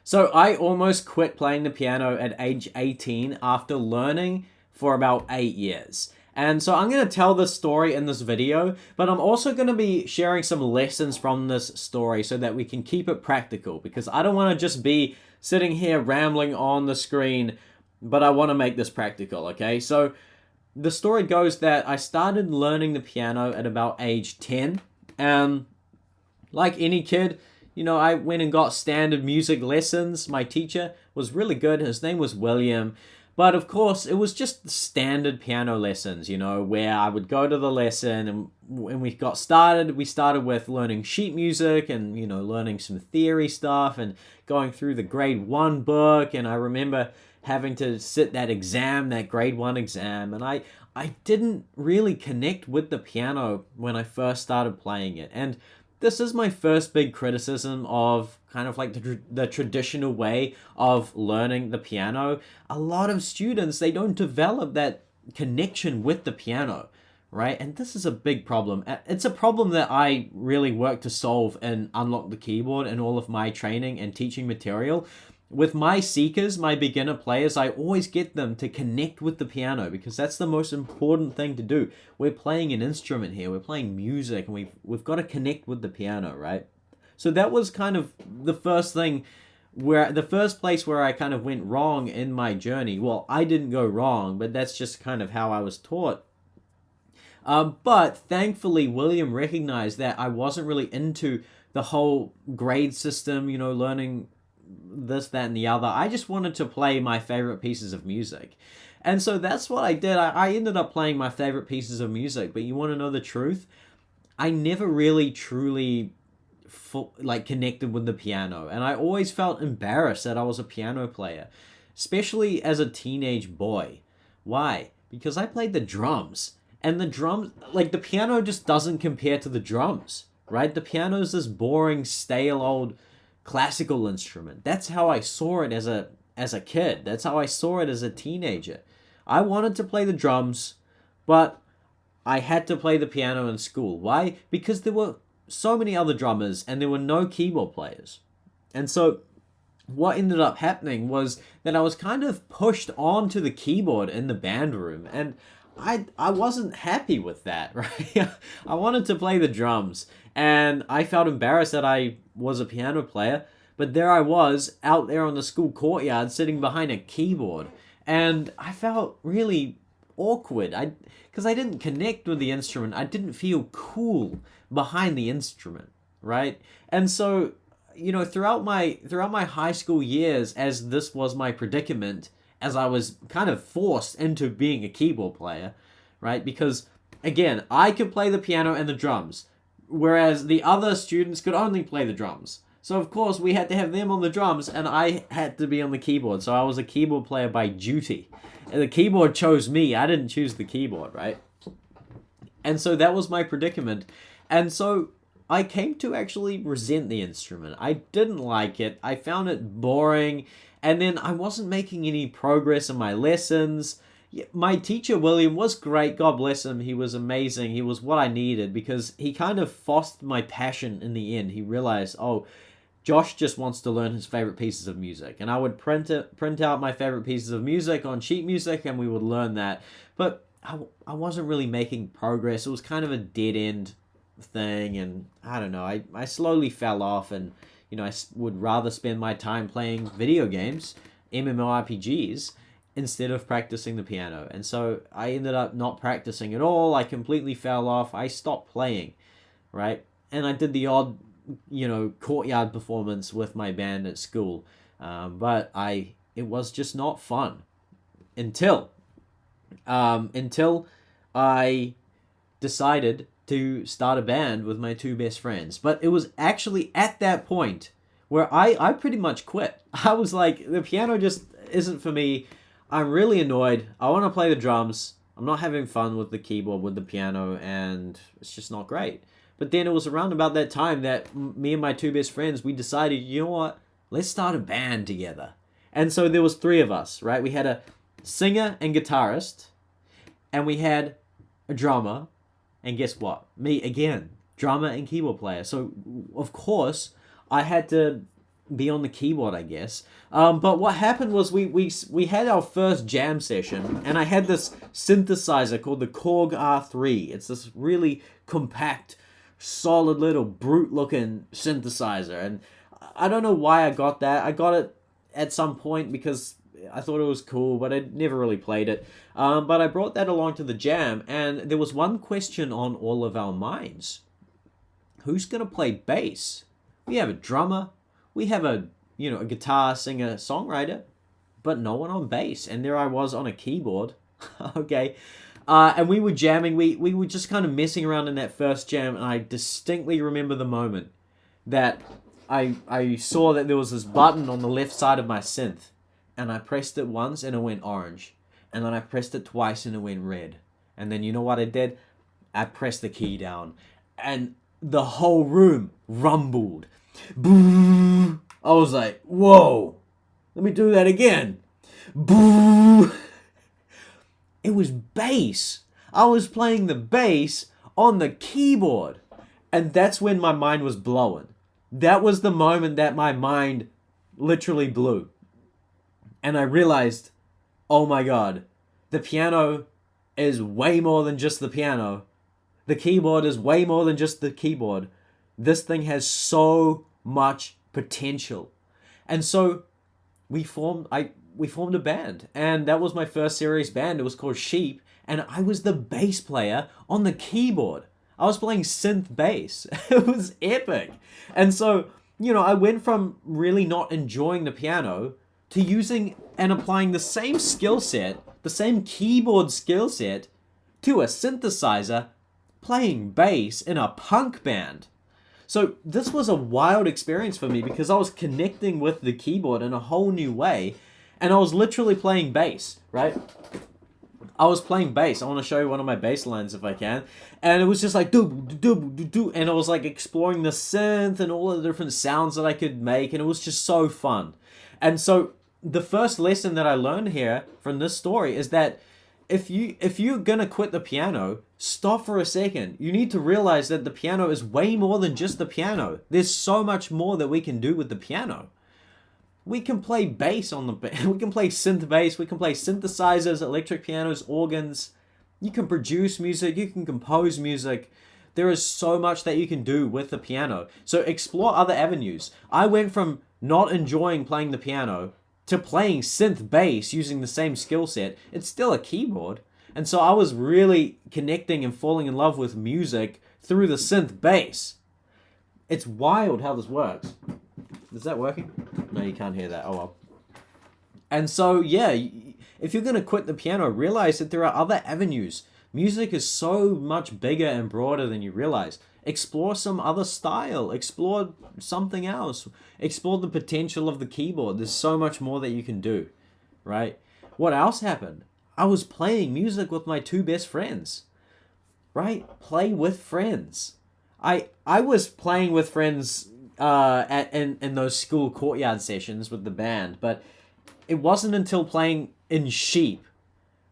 So I almost quit playing the piano at age 18 after learning for about 8 years. And so I'm going to tell this story in this video, but I'm also going to be sharing some lessons from this story so that we can keep it practical, because I don't want to just be sitting here rambling on the screen, but I want to make this practical, okay? So the story goes that I started learning the piano at about age 10, and like any kid, I went and got standard music lessons. My teacher was really good. His name was William. But of course, it was just standard piano lessons, where I would go to the lesson, and when we started with learning sheet music and, learning some theory stuff and going through the grade 1 book. And I remember having to sit that grade 1 exam. And I didn't really connect with the piano when I first started playing it. And this is my first big criticism of kind of like the traditional way of learning the piano. A lot of students, they don't develop that connection with the piano, right? And this is a big problem. It's a problem that I really work to solve in Unlock the Keyboard and all of my training and teaching material. With my seekers, my beginner players, I always get them to connect with the piano, because that's the most important thing to do. We're playing an instrument here, we're playing music, and we've got to connect with the piano, right? So that was kind of the first place where I kind of went wrong in my journey. Well, I didn't go wrong, but that's just kind of how I was taught. But thankfully, William recognized that I wasn't really into the whole grade system, learning this, that, and the other. I just wanted to play my favorite pieces of music. And so that's what I did. I ended up playing my favorite pieces of music. But you want to know the truth? I never really truly connected with the piano. And I always felt embarrassed that I was a piano player, especially as a teenage boy. Why? Because I played the drums. And the drums, the piano just doesn't compare to the drums, right? The piano is this boring, stale old classical instrument. That's how I saw it as a kid. That's how I saw it as a teenager. I wanted to play the drums, but I had to play the piano in school. Why? Because there were so many other drummers and there were no keyboard players. And so what ended up happening was that I was kind of pushed onto the keyboard in the band room, and I wasn't happy with that, right? I wanted to play the drums, and I felt embarrassed that I was a piano player, but there I was out there on the school courtyard sitting behind a keyboard, and I felt really awkward. Because I didn't connect with the instrument. I didn't feel cool behind the instrument, right? And so, throughout my high school years, as this was my predicament, as I was kind of forced into being a keyboard player, right? Because, again, I could play the piano and the drums, whereas the other students could only play the drums. So, of course, we had to have them on the drums, and I had to be on the keyboard. So I was a keyboard player by duty. And the keyboard chose me. I didn't choose the keyboard, right? And so that was my predicament. And so I came to actually resent the instrument. I didn't like it. I found it boring. And then I wasn't making any progress in my lessons. My teacher, William, was great. God bless him. He was amazing. He was what I needed, because he kind of fostered my passion in the end. He realized, oh, Josh just wants to learn his favorite pieces of music. And I would print out my favorite pieces of music on sheet music, and we would learn that. But I wasn't really making progress. It was kind of a dead-end thing, and I don't know. I slowly fell off, and I would rather spend my time playing video games, MMORPGs, instead of practicing the piano. And so I ended up not practicing at all. I completely fell off. I stopped playing, right? And I did the odd, courtyard performance with my band at school. But it was just not fun until I decided to start a band with my two best friends. But it was actually at that point where I pretty much quit. I was like, the piano just isn't for me. I'm really annoyed. I want to play the drums. I'm not having fun with the keyboard, with the piano, and it's just not great. But then it was around about that time that me and my two best friends, we decided, you know what? Let's start a band together. And so there was 3 of us, right? We had a singer and guitarist, and we had a drummer, and guess what? Me again, drummer and keyboard player. So, of course, I had to be on the keyboard, I guess. But what happened was we had our first jam session, and I had this synthesizer called the Korg R3. It's this really compact, solid little brute-looking synthesizer, and I don't know why I got that. I got it at some point because I thought it was cool, but I never really played it. But I brought that along to the jam, and there was one question on all of our minds. Who's going to play bass? We have a drummer, we have a guitar, singer, songwriter, but no one on bass. And there I was on a keyboard, okay? And we were jamming, we were just kind of messing around in that first jam, and I distinctly remember the moment that I saw that there was this button on the left side of my synth, and I pressed it once and it went orange. And then I pressed it twice and it went red. And then you know what I did? I pressed the key down, and the whole room rumbled. Boo! I was like, whoa, let me do that again. Boo! It was bass. I was playing the bass on the keyboard. And that's when my mind was blowing. That was the moment that my mind literally blew. And I realized, oh my God, the piano is way more than just the piano. The keyboard is way more than just the keyboard. This thing has so much potential. And so we formed a band, and that was my first serious band. It was called Sheep, and I was the bass player on the keyboard. I was playing synth bass. It was epic. And so, I went from really not enjoying the piano to using and applying the same skill set, the same keyboard skill set, to a synthesizer playing bass in a punk band. So this was a wild experience for me because I was connecting with the keyboard in a whole new way, and I was literally playing bass, right? I was playing bass. I want to show you one of my bass lines if I can. And it was just like, do, and I was like exploring the synth and all the different sounds that I could make, and it was just so fun. And so the first lesson that I learned here from this story is that if you're gonna quit the piano, stop for a second. You need to realize that the piano is way more than just the piano. There's so much more that we can do with the piano. We can play bass on the we can play synth bass, we can play synthesizers, electric pianos, organs. You can produce music, you can compose music. There is so much that you can do with the piano. So explore other avenues. I went from not enjoying playing the piano to playing synth bass using the same skill set. It's still a keyboard. And so I was really connecting and falling in love with music through the synth bass. It's wild how this works. Is that working? No, you can't hear that. Oh well. And so, yeah, if you're going to quit the piano, realize that there are other avenues. Music is so much bigger and broader than you realize. Explore some other style. Explore something else. Explore the potential of the keyboard. There's so much more that you can do, right? What else happened? I was playing music with my two best friends, right? Play with friends. I was playing with friends in those school courtyard sessions with the band, but it wasn't until playing in Sheep,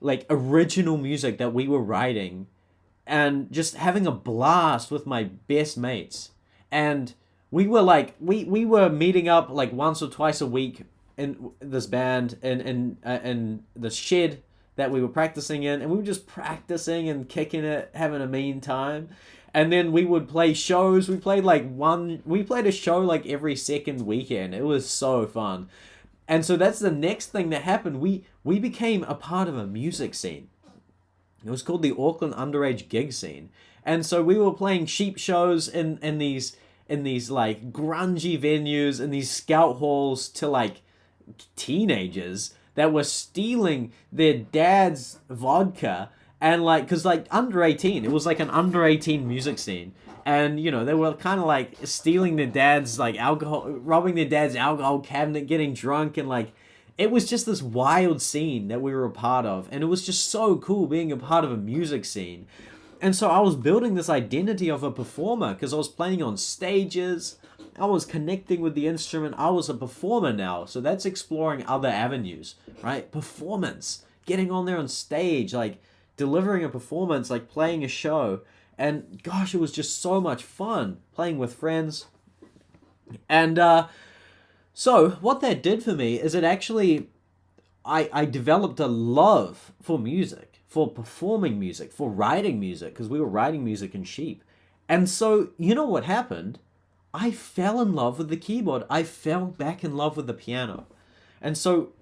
like original music that we were writing, and just having a blast with my best mates. And we were like, we were meeting up like once or twice a week in this band in the shed that we were practicing in, and we were just practicing and kicking it, having a mean time. And then we would play shows. We played a show like every second weekend. It was so fun. And so that's the next thing that happened. We became a part of a music scene. It was called the Auckland Underage Gig Scene. And so we were playing Sheep shows in these like grungy venues, in these scout halls to like teenagers that were stealing their dad's vodka, and like, cause like under 18, it was like an under 18 music scene. And, they were kind of like stealing their dad's like alcohol, robbing their dad's alcohol cabinet, getting drunk, and like, it was just this wild scene that we were a part of. And it was just so cool being a part of a music scene. And so I was building this identity of a performer because I was playing on stages. I was connecting with the instrument. I was a performer now. So that's exploring other avenues, right? Performance, getting on there on stage, like delivering a performance, like playing a show. And gosh, it was just so much fun playing with friends. And So what that did for me is it actually, I developed a love for music, for performing music, for writing music, because we were writing music in Sheep. And so, you know what happened? I fell in love with the keyboard. I fell back in love with the piano. And so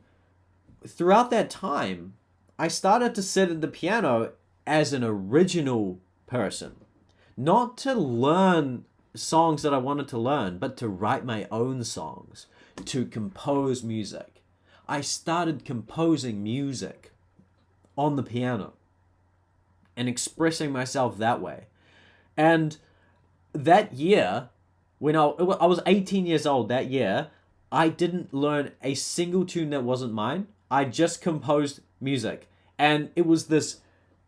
throughout that time, I started to sit at the piano as an original person, not to learn songs that I wanted to learn, but to write my own songs, to compose music. I started composing music on the piano and expressing myself that way. And that year, when I was 18 years old that year, I didn't learn a single tune that wasn't mine. I just composed music. And it was this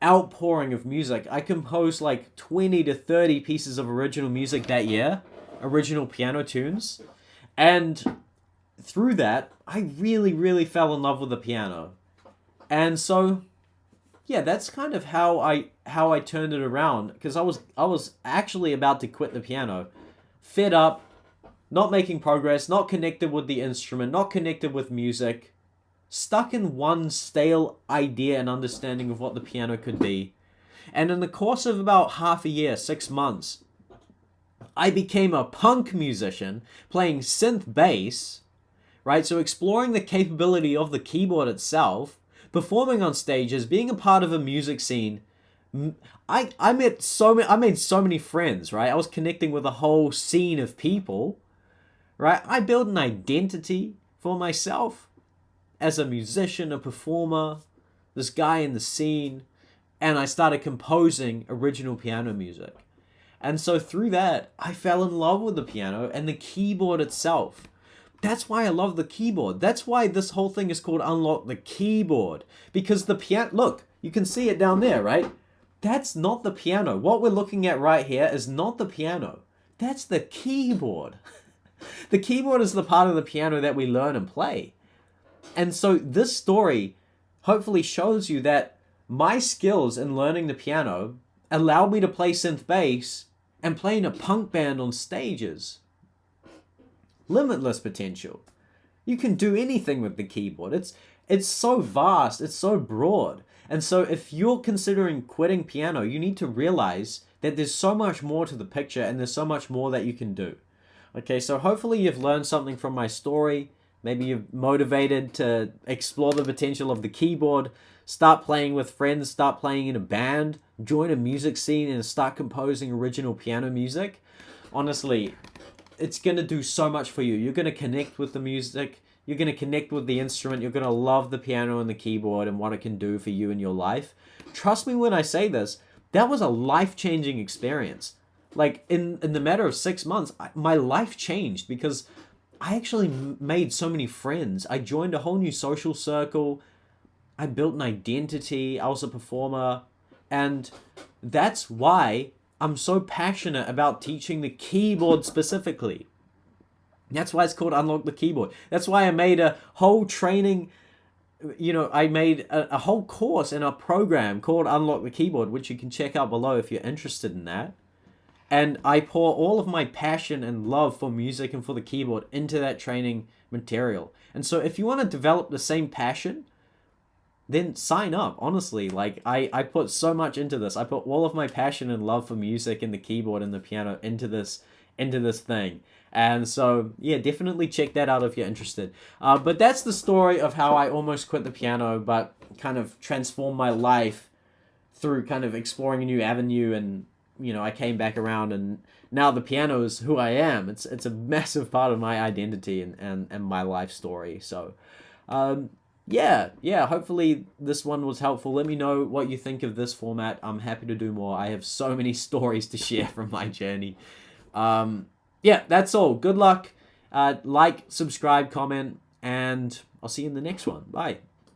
outpouring of music. I composed like 20 to 30 pieces of original music that year, original piano tunes. And through that, I really, really fell in love with the piano. And so, yeah, that's kind of how I turned it around, because I was actually about to quit the piano, fed up, not making progress, not connected with the instrument, not connected with music, stuck in one stale idea and understanding of what the piano could be. And in the course of about half a year, 6 months, I became a punk musician playing synth bass, right? So exploring the capability of the keyboard itself, performing on stages, being a part of a music scene. I made so many friends, right? I was connecting with a whole scene of people, right? I built an identity for myself as a musician, a performer, this guy in the scene, and I started composing original piano music. And so through that, I fell in love with the piano and the keyboard itself. That's why I love the keyboard. That's why this whole thing is called Unlock the Keyboard. Because the piano, look, you can see it down there, right? That's not the piano. What we're looking at right here is not the piano. That's the keyboard. The keyboard is the part of the piano that we learn and play. And so this story hopefully shows you that my skills in learning the piano allowed me to play synth bass and play in a punk band on stages. Limitless potential. You can do anything with the keyboard. It's so vast, it's so broad. And so if you're considering quitting piano, you need to realize that there's so much more to the picture and there's so much more that you can do. Okay, so hopefully you've learned something from my story. Maybe you're motivated to explore the potential of the keyboard, start playing with friends, start playing in a band, join a music scene and start composing original piano music. Honestly, it's going to do so much for you. You're going to connect with the music. You're going to connect with the instrument. You're going to love the piano and the keyboard and what it can do for you in your life. Trust me when I say this, that was a life-changing experience. Like, in the matter of 6 months, my life changed because I actually made so many friends. I joined a whole new social circle. I built an identity. I was a performer. And that's why I'm so passionate about teaching the keyboard specifically. That's why it's called Unlock the Keyboard. That's why I made a whole training, I made a whole course and a program called Unlock the Keyboard, which you can check out below if you're interested in that. And I pour all of my passion and love for music and for the keyboard into that training material. And so if you want to develop the same passion, then sign up. Honestly, like I put so much into this. I put all of my passion and love for music and the keyboard and the piano into this thing. And so, yeah, definitely check that out if you're interested. But that's the story of how I almost quit the piano, but kind of transformed my life through kind of exploring a new avenue. And, I came back around and now the piano is who I am. It's a massive part of my identity and my life story. So, yeah, hopefully this one was helpful. Let me know what you think of this format. I'm happy to do more. I have so many stories to share from my journey. Yeah, that's all. Good luck. Like, subscribe, comment, and I'll see you in the next one. Bye.